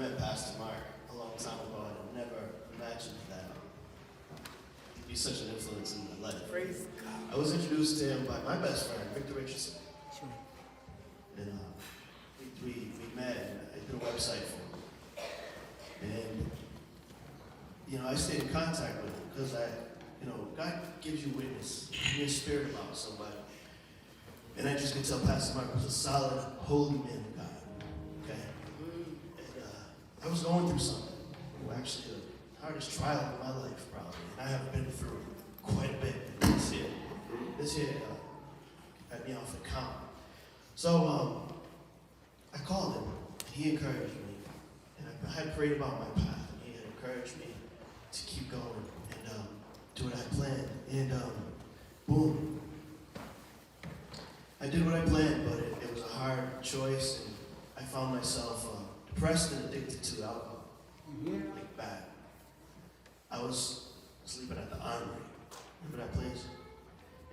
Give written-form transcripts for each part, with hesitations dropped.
met Pastor Mark a long time ago, and I never imagined that he'd be such an influence in my life. Praise God. I was introduced to him by my best friend, Victor Richardson. Sure. And we met, and I did a website for him. And, I stayed in contact with him because God gives you witness in your spirit about somebody. And I just could tell Pastor Mark was a solid, holy man of God. Okay? And I was going through something. Actually, the hardest trial of my life, probably. And I have been through quite a bit this year had me off the count. So I called him, and he encouraged me. And I had prayed about my path, and he had encouraged me to keep going and do what I planned. And boom. I did what I planned, but it was a hard choice, and I found myself depressed and addicted to alcohol. Like bad. I was sleeping at the Armory. Remember that place?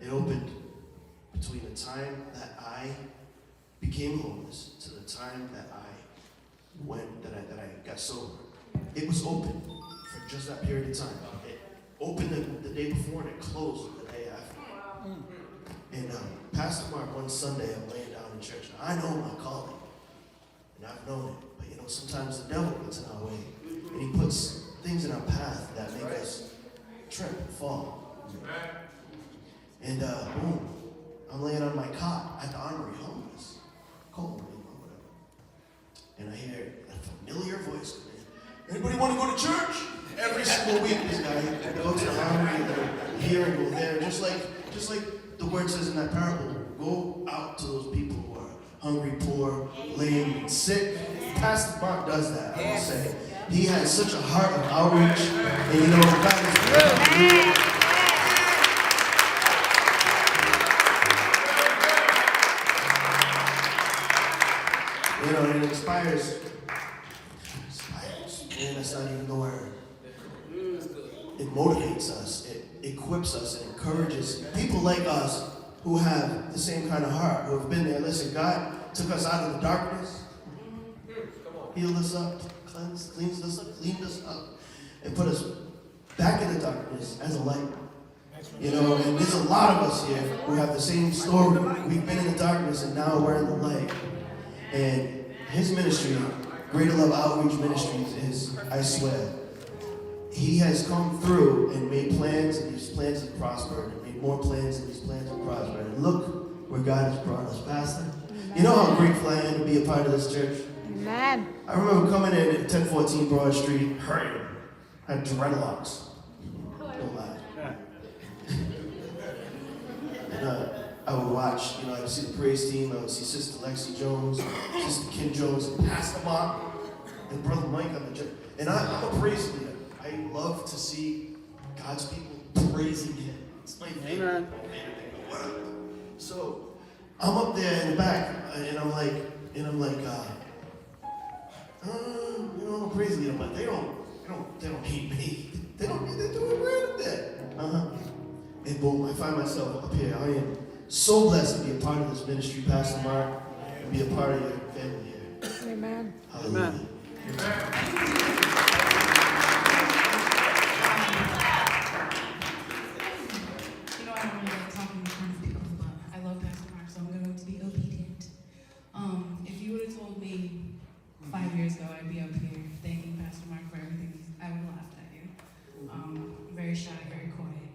It opened between the time that I became homeless to the time that I got sober. It was open for just that period of time. It opened the day before and it closed the day after. And Pastor Mark, one Sunday, I'm laying down in church. Now, I know my calling, and I've known it. But sometimes the devil gets in our way, and he puts things in our path that make us trip and fall. And boom, I'm laying on my cot at the Armory, homeless, cold, whatever. And I hear a familiar voice come in. Anybody want to go to church? Every single week, this guy would go to the Armory, and here and go there, just like the word says in that parable. Go out to those people who are hungry, poor, lame, sick. Pastor Mark does that, I will say. He has such a heart of outreach, and God is and it inspires. Man, that's not even the word. It motivates us, it equips us, it encourages people like us who have the same kind of heart, who have been there. Listen, God took us out of the darkness, healed us up, cleaned us up, and put us back in the darkness as a light. And there's a lot of us here who have the same story. We've been in the darkness and now we're in the light. And his ministry, Greater Love Outreach Ministries, is, I swear, he has come through and made plans, and these plans have prospered, and made more plans, and these plans have prospered. And look where God has brought us, Pastor. You know how grateful I am to be a part of this church? Amen. I remember coming in at 1014 Broad Street, hurting. I had dreadlocks. Don't lie. And I would watch, I would see the praise team, I would see Sister Lexi Jones, Sister Kim Jones, and Pastor Mark, and Brother Mike on the church. And I'm a praise leader. I love to see God's people praising Him. It's my favorite thing in the world. So I'm up there in the back, and I'm like, I'm a praise leader, but they don't hate me. They're doing great up there. And boom, I find myself up here. I am so blessed to be a part of this ministry, Pastor Mark, and be a part of your family here. Amen. Hallelujah. Amen. I don't really like talking in front of people, but I love Pastor Mark, so I'm going to be obedient. If you would have told me 5 years ago I'd be up here thanking Pastor Mark for everything, I would have laughed at you. Very shy, very quiet,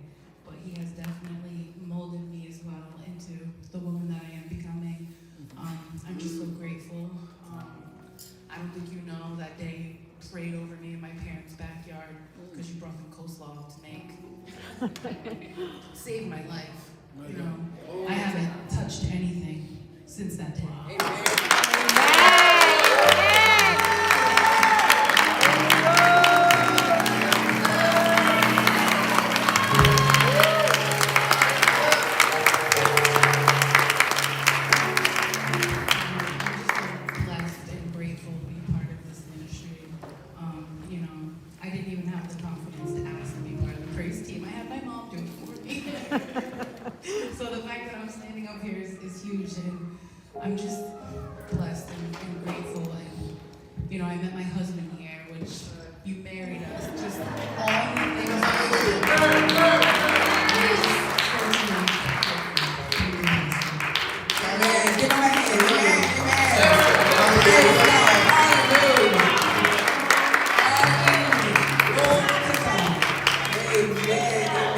but he has definitely molded me as well into the woman that I am becoming. I'm just so grateful. I don't think you know that day prayed over me in my parents' backyard because you brought them coleslaw to make. Saved my life. I haven't touched anything since that day. So the fact that I'm standing up here is huge, and I'm just blessed and grateful. And I met my husband marriage. You married us.